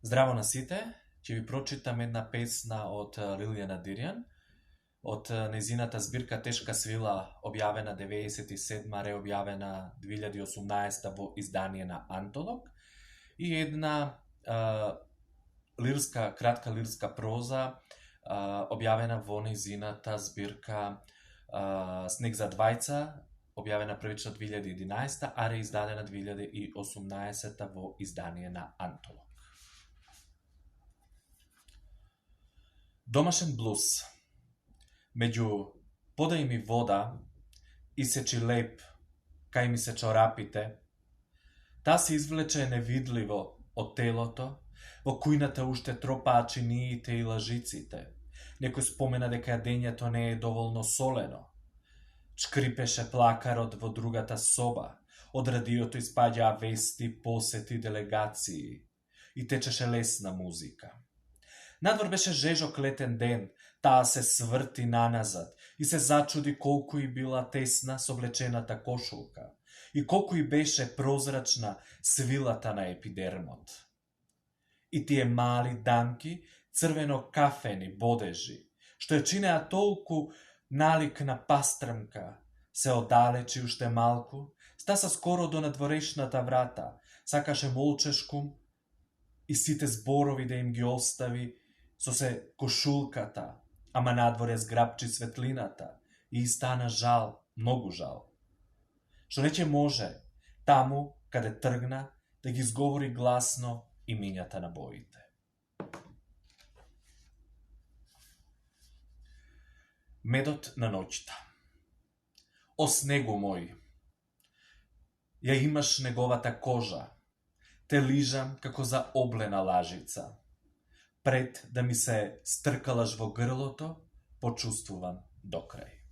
Здраво на сите, ќе ви прочитам една песна од Лилјана Дирјан, од нејзината збирка Тешка свила, објавена 97-ма, реобјавена 2018 во издание на Антолог, и една кратка лирска проза, објавена во нејзината збирка Снег за двајца, објавена првично 2011, а реиздадена 2018 во издание на Антолог. Домашен блуз. Меѓу подај ми вода, исечи леп, кај ми се чорапите, таа се извлече невидливо од телото, во кујната уште тропаа чиниите и лажиците. Некој спомена дека јадењето не е доволно солено. Шкрипеше плакарот во другата соба, од радиото испаѓаа вести, посети, делегации и течеше лесна музика. Надвор беше жежок летен ден, таа се сврти наназад и се зачуди колку и била тесна совлечената кошулка и колку и беше прозрачна свилата на епидермот. И тие мали дамки, црвено кафени бодежи, што ја чинеа толку налик на пастрмка, се оддалечи уште малку, стаса скоро до надворешната врата, сакаше молчешку и сите зборови да им ги остави со се кошулката, ама надворе зграбчи светлината и стана жал, многу жал. Што не ќе може, таму, каде тргна, да ги изговори гласно имињата на боите. Медот на ноќта. О снегу мој, ја имаш неговата кожа, те лижам како за облена лажица. Пред да ми се стркалаш во грлото, почувствувам до крај.